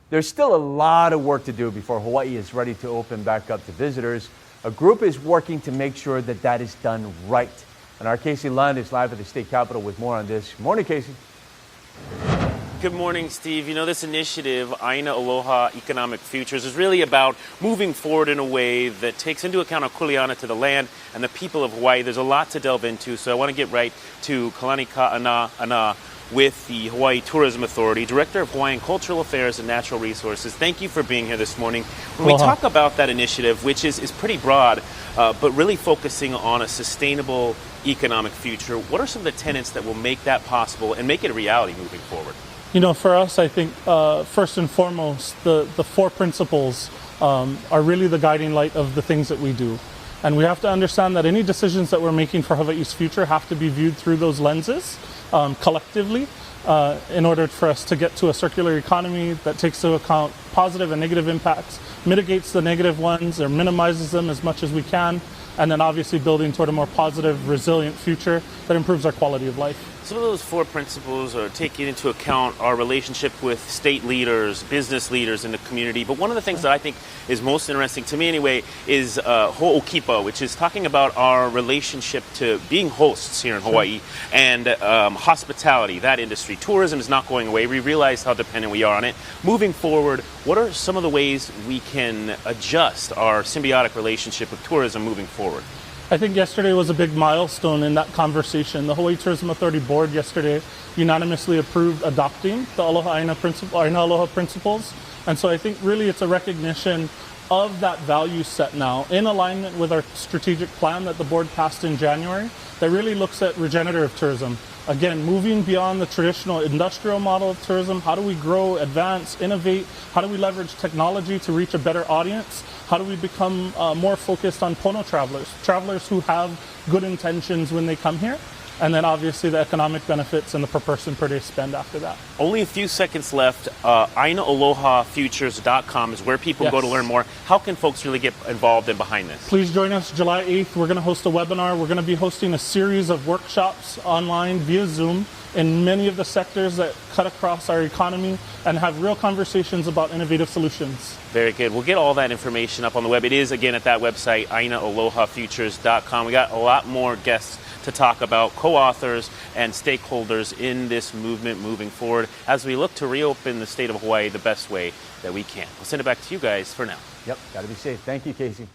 There's still a lot of work to do before Hawaii is ready to open back up to visitors. A group is working to make sure that that is done right. And our Casey Lund is live at the state capitol with more on this. Good morning, Casey. Good morning, Steve. You know, this initiative, Āina Aloha Economic Futures, is really about moving forward in a way that takes into account a kuleana to the land and the people of Hawaii. There's a lot to delve into, so I want to get right to Kalani Kaʻanāʻanā with the Hawaiʻi Tourism Authority, Director of Hawaiian Cultural Affairs and Natural Resources. Thank you for being here this morning. When we talk about that initiative, which is pretty broad, but really focusing on a sustainable economic future, what are some of the tenets that will make that possible and make it a reality moving forward? You know, for us, I think first and foremost, the four principles are really the guiding light of the things that we do. And we have to understand that any decisions that we're making for Hawaii's future have to be viewed through those lenses collectively in order for us to get to a circular economy that takes into account positive and negative impacts, mitigates the negative ones or minimizes them as much as we can, and then obviously building toward a more positive, resilient future that improves our quality of life. Some of those four principles are taking into account our relationship with state leaders, business leaders in the community. But one of the things that I think is most interesting, to me anyway, is ho'okipa, which is talking about our relationship to being hosts here in Hawaii and hospitality, that industry. Tourism is not going away. We realize how dependent we are on it. Moving forward, what are some of the ways we can adjust our symbiotic relationship with tourism moving forward? I think yesterday was a big milestone in that conversation. The Hawaiʻi Tourism Authority Board yesterday unanimously approved adopting the Āina Aloha principles. And so I think really it's a recognition of that value set now in alignment with our strategic plan that the board passed in January that really looks at regenerative tourism. Again, moving beyond the traditional industrial model of tourism. How do we grow, advance, innovate? How do we leverage technology to reach a better audience? How do we become more focused on pono travelers, travelers who have good intentions when they come here? And then obviously the economic benefits and the per person per day spend after that. Only a few seconds left. ʻAinaAlohaFutures.com is where people go to learn more. How can folks really get involved and behind this? Please join us July 8th. We're going to host a webinar. We're going to be hosting a series of workshops online via Zoom in many of the sectors that cut across our economy and have real conversations about innovative solutions. Very good. We'll get all that information up on the web. It is, again, at that website, ʻAinaAlohaFutures.com. We got a lot more guests to talk about, co-authors and stakeholders in this movement moving forward as we look to reopen the state of Hawaii the best way that we can. We'll send it back to you guys for now. Yep, got to be safe. Thank you, Casey.